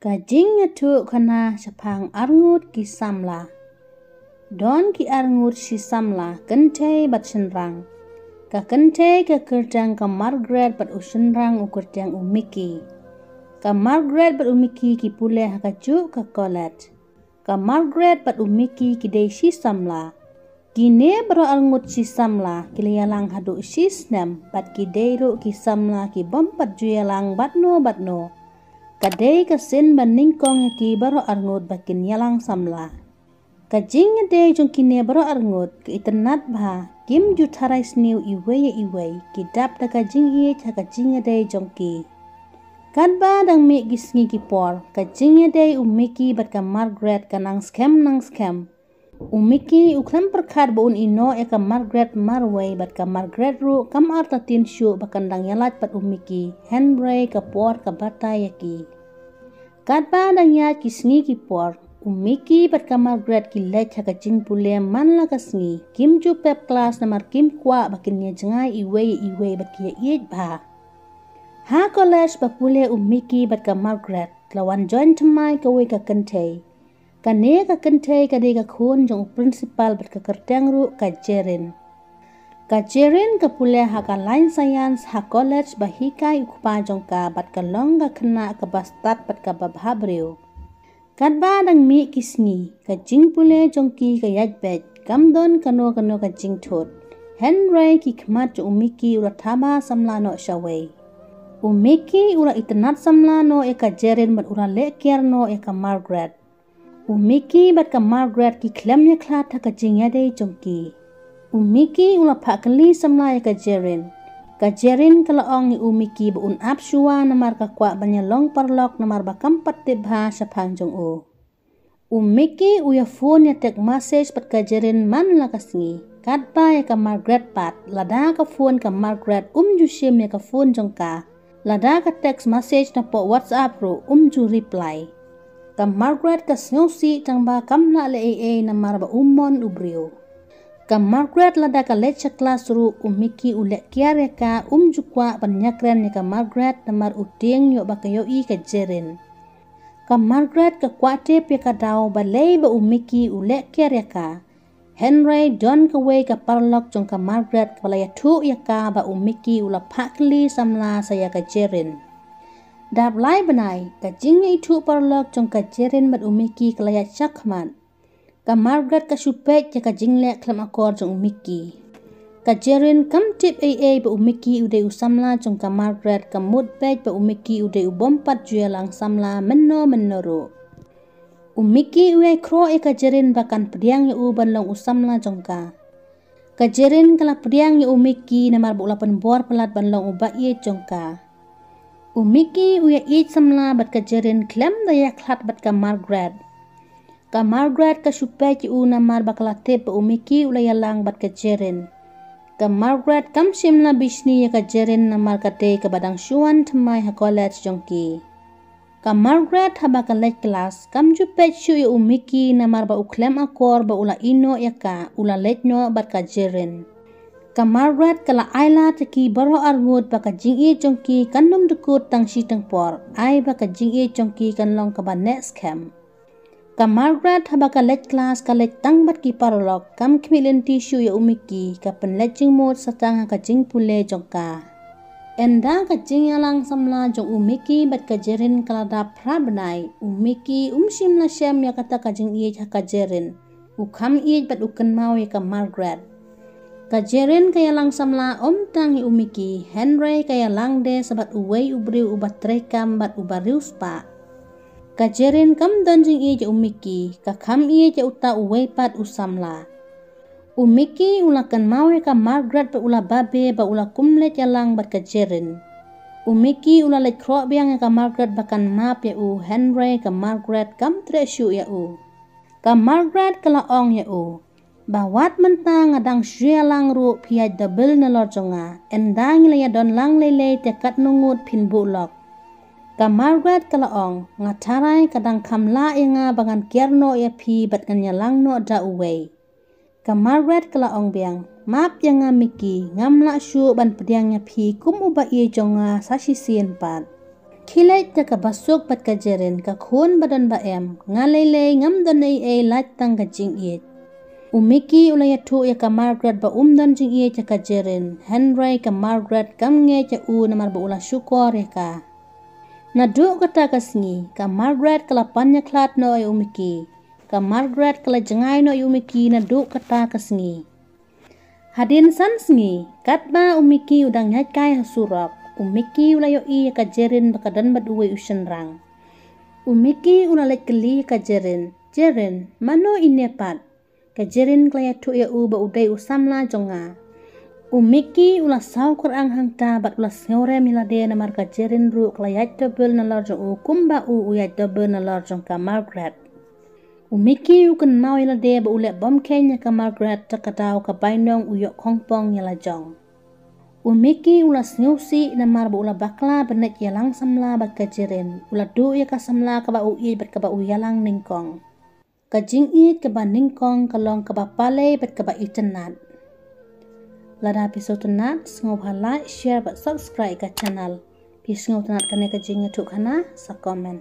Kajing tu kana sapang arngut ki samla. Don ki arngut si samla kente bat senrang. Ka kente ka kerjang ka Margaret bat usenrang ukerjang umiki. Ka Margaret bat umiki ki pule hakacu ka college. Ka Margaret bat umiki ki day si samla. Kine bro arngut si samla kiliyalang hadu si snem bat ki dayru ki samla ki bompat juyalang batno. Kadai kasin baningkong ki baro arngut bakin yalang samla. Kajing de jong kine baro arngut ke iternat bah kim jutarai sniu iwe ki dap da kajing ye cha kajing de jong ki. Kadba dang mi gisngi ki por kajing de umiki bat ka Margaret kanang scam. Umiki ukram perkhat boun ino ka Margaret marway bat ka Margaret ru kam artatin syu bakandang yalat pat umiki Henry ka por ka batay ki. Kadba dang ya kisngi ki por umiki bat ka Margaret ki lech ha kajing pule man la kasngi kim ju pep class namar kim kwa bakin ya jangai iwe bat ki yej ba. Ha college ba pule umiki bat ka Margaret lawan join temai ka we ka kente. Kane ka kente ka de ka khun jong principal bat ka kerteng ru ka jerin. Ka jerin ka pule ha ka line science ha college ba hikai ukpa jong ka bat ka long ka kena ka bastat bat ka babhabriu. Kadba dang mi kisngi ka jing pule jong ki ka yajbet kamdon kano ka jing thot. Henry ki khmat jo umiki ura thama samla no shaway. Umiki ura itnat samla no ka jerin bat ura lekier no ka Margaret. Umiki bat ka Margaret ki klemnya klat ha ka jing yade jongki. Umiki ula pakali samla ka jerin. Ka jerin kalaong ni umiki ba un apsua namar ka kwa banyalong parlok namar ba kampat tibha sa pangjong u. Umiki uya phone ya tek message pat ka jerin man la kasngi. Kadba ya ka Margaret pat lada ka phone ka Margaret jusim ya ka phone jongka. Lada ka text message na po WhatsApp ru ju reply. Ka Margaret ka snyosi tangba kamla le namar ba umon ubrio. Ka Margaret lada ka lecha kelas ru umiki ulek kiare ka jukwa panyakren ni ka Margaret namar uting yo bakayo I ka jerin. Ka Margaret ka kwate pe ka daw balay ba umiki ulek kiare ka. Henry don ka way ka parlok jong ka Margaret palaya tu ya ka ba umiki ula pakli samla saya ka jerin. Dap lai banai ka jingnya itu parlok jong ka jerin bat umiki kalaya chakman. Ka Margaret ka supet ya ka jingle klam akor jong umiki. Ka jerin kam tip ba umiki ude usamla jong ka Margaret ka mut pej ba umiki ude ubompat jualang samla menno ro. Umiki uai kro ka jerin bakan pediang ya uban long usamla jong ka. Ka jerin kala pediang ya umiki namar bu lapan bor pelat ban long uba ye jong ka. Umiki uya it samla bat ka jerin klem daya klat bat ka Margaret. Ka Margaret ka supet u namar bakala tip umiki ulaya lang bat ka jerin. Ka Margaret kam simla bisni ya ka jerin namar ka te ka badang syuan temai ha college jongki. Ka Margaret ha baka lech kelas kam jupet syu ya umiki namar ba uklem akor ba ula ino ya ka ula lech no bat ka jerin. Ka Margaret kala aila teki baro arngut baka jingi jongki kandum dukut tang si por ai baka jingi jongki kanlong ka ba next camp. Ka Margaret ha baka lech class ka lech tang bat ki parlok kam kmilin tisu ya umiki ka penleching mod satang ka jing pule jongka. Enda ka jing yalang samla jong umiki bat ka jerin kala da prabenai umiki simla syam ya kata ka jing iye ka jerin. Ukam iye bat ukan mau ya ka Margaret. Ka jerin kaya lang samla tang hi umiki Henry kaya lang de sabat uway ubriu ubat trekam bat ubariu spa. Ka jerin kam donjing iya umiki ka kam iya uta uway pat usamla. Umiki ulakan mawe ka Margaret pa ula babe ba ula kumlet ya lang bat ka jerin. Umiki ula let krok biang ya ka Margaret bakan map ya Henry ka Margaret kam tresyu ya Ka Margaret kalaong ya Bawat mentang adang syia lang ru piyaj double na lorjonga endang ilaya don lang lele tekat nungut pin bulok. Ka Margaret kalaong ngatarai kadang kamla inga bangan kierno ya pi bat nganya lang no da uway. Ka Margaret kalaong biang map yang miki ngamla syu ban pediang ya pi kum uba ie jonga sashi sien pat. Kilet ka basuk pat ka jerin ka khun badan ba em ngalele ngam dan ai lat tang ka jing it. Umiki ulaya tu ya ka Margaret ba dan jing it ka jerin. Henry ka Margaret kam nge ca namar ba ula syukor ya ka. Nadu kata ka singi ka Margaret kala panya klat no ay umiki. Ka Margaret kala Janai no ay umiki nadu kata ka singi. Hadin san singi katba umiki udang nyat kai hasurap. Umiki ulayo i ka jerin bakadan baduwe usen rang. Umiki ulalek keli ka jerin. Jerin mano inepat. Ka jerin klaya tu ya ba udai usamla jonga. Umiki ula saw kurang hangta bat ula seore milade na marka jerin ru klayat dobel na larjong kumba uyat dobel na larjong ka Margaret. Umiki ukan mau ilade ba ule bom kenya ka Margaret takataw ka bainong uyok kongpong yala jong. Umiki ula sniusi na marba ula bakla benet yalang samla bat ka jerin. Ula du ya ka samla ka ba ui bat ka ba uyalang ningkong. Ka jingit ka ba ningkong kalong ka ba pale bat ka ba itenat. Lada episode tenat sengau ba like, share bat subscribe ka channel. Pi sengau tenat kane ka jingit tuk hana sa komen.